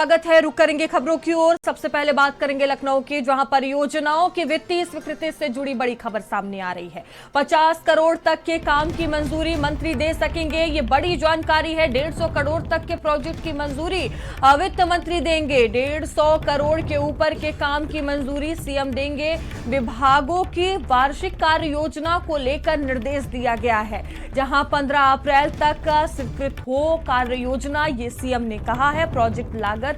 स्वागत है। रुक करेंगे खबरों की ओर। सबसे पहले बात करेंगे लखनऊ की, जहां परियोजनाओं की वित्तीय स्वीकृति से जुड़ी बड़ी खबर सामने आ रही है। 50 करोड़ तक के काम की मंजूरी मंत्री दे सकेंगे, ये बड़ी जानकारी है। 150 करोड़ तक के प्रोजेक्ट की मंजूरी वित्त मंत्री देंगे। 150 करोड़ के ऊपर के काम की मंजूरी सीएम देंगे। विभागों की वार्षिक कार्य योजना को लेकर निर्देश दिया गया है, जहां 15 अप्रैल तक स्वीकृत हो कार्य योजना, ये सीएम ने कहा है। प्रोजेक्ट लागत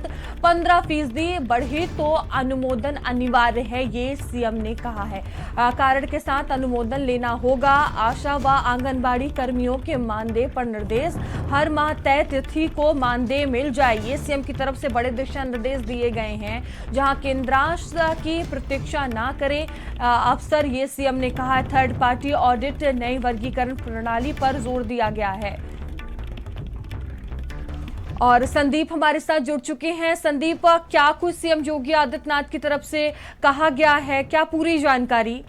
15% बढ़ी तो अनुमोदन अनिवार्य है, ये सीएम ने कहा है। कारण के साथ अनुमोदन लेना होगा। आशा व आंगनबाड़ी कर्मियों के मानदेय पर निर्देश, हर माह तय तिथि को मानदेय मिल जाए, ये सीएम की तरफ से बड़े दिशा निर्देश दिए गए हैं। जहां केंद्रांश की प्रतीक्षा ना करें अफसर, ये सीएम ने कहा है। थर्ड पार्टी ऑडिट, नई वर्गीकरण प्रणाली पर जोर दिया गया है। और संदीप हमारे साथ जुड़ चुके हैं। संदीप, क्या कुछ सीएम योगी आदित्यनाथ की तरफ से कहा गया है, क्या पूरी जानकारी?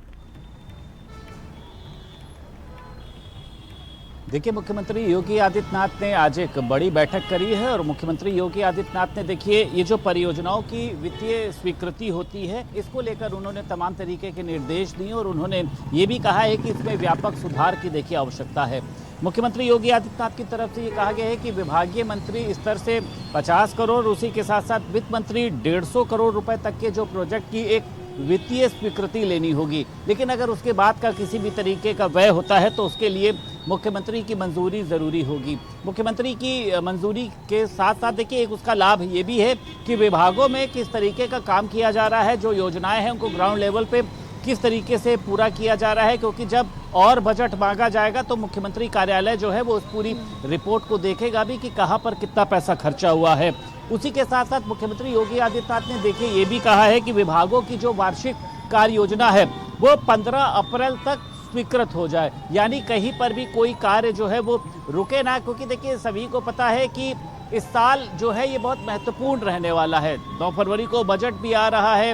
देखिए, मुख्यमंत्री योगी आदित्यनाथ ने आज एक बड़ी बैठक करी है और मुख्यमंत्री योगी आदित्यनाथ ने देखिए ये जो परियोजनाओं की वित्तीय स्वीकृति होती है, इसको लेकर उन्होंने तमाम तरीके के निर्देश दिए और उन्होंने ये भी कहा है कि इसमें व्यापक सुधार की देखिए आवश्यकता है। मुख्यमंत्री योगी आदित्यनाथ की तरफ से ये कहा गया है कि विभागीय मंत्री स्तर से 50 करोड़, उसी के साथ साथ वित्त मंत्री 150 करोड़ रुपए तक के जो प्रोजेक्ट की एक वित्तीय स्वीकृति लेनी होगी। लेकिन अगर उसके बाद का किसी भी तरीके का व्यय होता है तो उसके लिए मुख्यमंत्री की मंजूरी ज़रूरी होगी। मुख्यमंत्री की मंजूरी के साथ साथ देखिए एक उसका लाभ ये भी है कि विभागों में किस तरीके का काम किया जा रहा है, जो योजनाएं हैं उनको ग्राउंड लेवल पे किस तरीके से पूरा किया जा रहा है, क्योंकि जब और बजट मांगा जाएगा तो मुख्यमंत्री कार्यालय जो है वो उस पूरी रिपोर्ट को देखेगा भी कि कहाँ पर कितना पैसा खर्चा हुआ है। उसी के साथ साथ मुख्यमंत्री योगी आदित्यनाथ ने देखिए ये भी कहा है कि विभागों की जो वार्षिक कार्य योजना है वो 15 अप्रैल तक स्वीकृत हो जाए, यानी कहीं पर भी कोई कार्य जो है वो रुके ना, क्योंकि देखिए सभी को पता है कि इस साल जो है ये बहुत महत्वपूर्ण रहने वाला है। 9 फरवरी को बजट भी आ रहा है,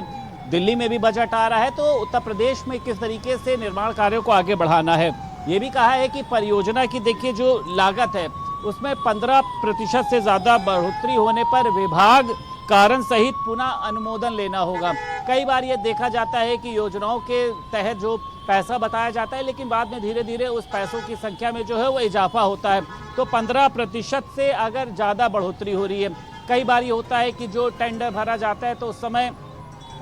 दिल्ली में भी बजट आ रहा है, तो उत्तर प्रदेश में किस तरीके से निर्माण कार्यों को आगे बढ़ाना है। ये भी कहा है कि परियोजना की देखिए जो लागत है उसमें 15% से ज़्यादा बढ़ोतरी होने पर विभाग कारण सहित पुनः अनुमोदन लेना होगा। कई बार ये देखा जाता है कि योजनाओं के तहत जो पैसा बताया जाता है, लेकिन बाद में धीरे धीरे उस पैसों की संख्या में जो है वो इजाफा होता है, तो 15% से अगर ज़्यादा बढ़ोतरी हो रही है। कई बार ये होता है कि जो टेंडर भरा जाता है तो उस समय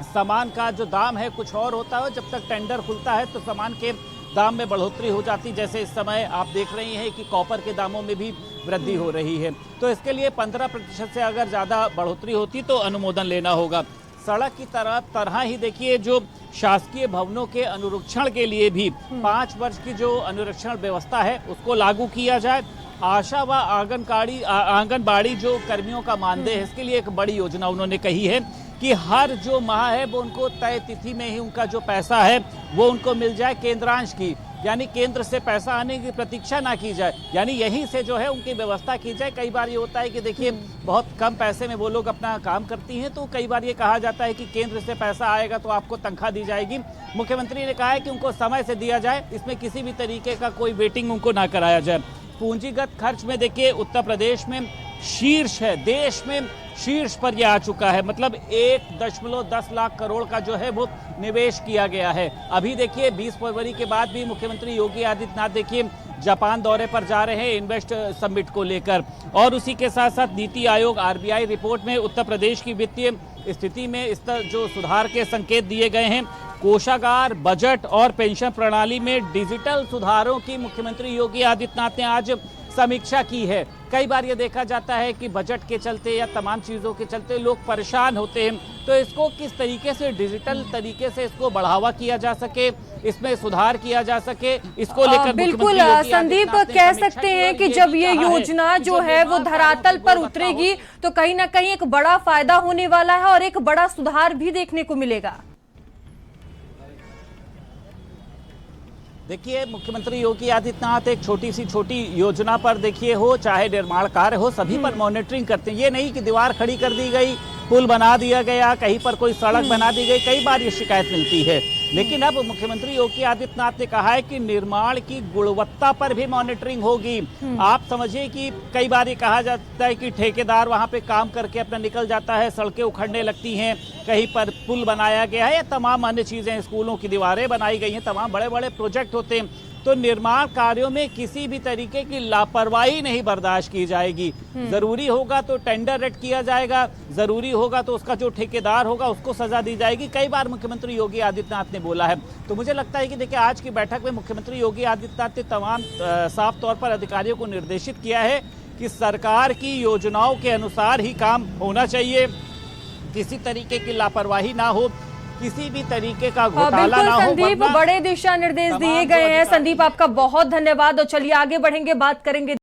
सामान का जो दाम है कुछ और होता है, जब तक टेंडर खुलता है तो सामान के दाम में बढ़ोतरी हो जाती, जैसे इस समय आप देख रही हैं कि कॉपर के दामों में भी वृद्धि हो रही है। तो इसके लिए 15% से अगर ज़्यादा बढ़ोतरी होती तो अनुमोदन लेना होगा। सड़क की तरह ही देखिए जो शासकीय भवनों के अनुरक्षण के लिए भी 5 वर्ष की जो अनुरक्षण व्यवस्था है उसको लागू किया जाए। आशा व आंगनबाड़ी जो कर्मियों का मानदेय है, इसके लिए एक बड़ी योजना उन्होंने कही है कि हर जो माह है वो उनको तय तिथि में ही उनका जो पैसा है वो उनको मिल जाए केंद्रांश की, यानी केंद्र से पैसा आने की प्रतीक्षा ना की जाए, यानी यहीं से जो है उनकी व्यवस्था की जाए। कई बार ये होता है कि देखिए बहुत कम पैसे में वो लोग अपना काम करती हैं, तो कई बार ये कहा जाता है कि केंद्र से पैसा आएगा तो आपको तनख्वाह दी जाएगी। मुख्यमंत्री ने कहा है कि उनको समय से दिया जाए, इसमें किसी भी तरीके का कोई वेटिंग उनको ना कराया जाए। पूंजीगत खर्च में देखिए उत्तर प्रदेश में शीर्ष है, देश में शीर्ष पर यह आ चुका है, मतलब 1.10 लाख करोड़ का जो है वो निवेश किया गया है। अभी देखिए 20 फरवरी के बाद भी मुख्यमंत्री योगी आदित्यनाथ देखिए जापान दौरे पर जा रहे हैं इन्वेस्ट समिट को लेकर। और उसी के साथ साथ नीति आयोग आरबीआई रिपोर्ट में उत्तर प्रदेश की वित्तीय स्थिति में इस तरह जो सुधार के संकेत दिए गए हैं। कोषागार, बजट और पेंशन प्रणाली में डिजिटल सुधारों की मुख्यमंत्री योगी आदित्यनाथ ने आज समीक्षा की है। कई बार ये देखा जाता है कि बजट के चलते या तमाम चीज़ों के चलते लोग परेशान होते हैं, तो इसको किस तरीके से डिजिटल तरीके से इसको बढ़ावा किया जा सके, इसमें सुधार किया जा सके, इसको लेकर बिल्कुल संदीप कह सकते हैं कि जब ये योजना जो है वो धरातल पर उतरेगी तो कहीं ना कहीं एक बड़ा फायदा होने वाला है और एक बड़ा सुधार भी देखने को मिलेगा। देखिए, मुख्यमंत्री योगी आदित्यनाथ एक छोटी योजना पर देखिए हो चाहे निर्माण कार्य हो, सभी पर मॉनिटरिंग करते हैं। ये नहीं कि दीवार खड़ी कर दी गई, पुल बना दिया गया, कहीं पर कोई सड़क बना दी गई। कई बार ये शिकायत मिलती है लेकिन अब मुख्यमंत्री योगी आदित्यनाथ ने कहा है कि निर्माण की गुणवत्ता पर भी मॉनिटरिंग होगी। आप समझिए कि कई बार ये कहा जाता है कि ठेकेदार वहां पे काम करके अपना निकल जाता है, सड़कें उखड़ने लगती हैं, कहीं पर पुल बनाया गया है या तमाम अन्य चीजें, स्कूलों की दीवारें बनाई गई हैं, तमाम बड़े बड़े प्रोजेक्ट होते हैं। तो निर्माण कार्यों में किसी भी तरीके की लापरवाही नहीं बर्दाश्त की जाएगी। जरूरी होगा तो टेंडर रद्द किया जाएगा, जरूरी होगा तो उसका जो ठेकेदार होगा उसको सजा दी जाएगी। कई बार मुख्यमंत्री योगी आदित्यनाथ ने बोला है। तो मुझे लगता है कि देखिए, आज की बैठक में मुख्यमंत्री योगी आदित्यनाथ ने तमाम साफ तौर पर अधिकारियों को निर्देशित किया है कि सरकार की योजनाओं के अनुसार ही काम होना चाहिए, किसी तरीके की लापरवाही ना हो, किसी भी तरीके का घोटाला ना हो। संदीप, बड़े दिशा निर्देश दिए गए हैं। संदीप, आपका बहुत धन्यवाद और चलिए आगे बढ़ेंगे, बात करेंगे।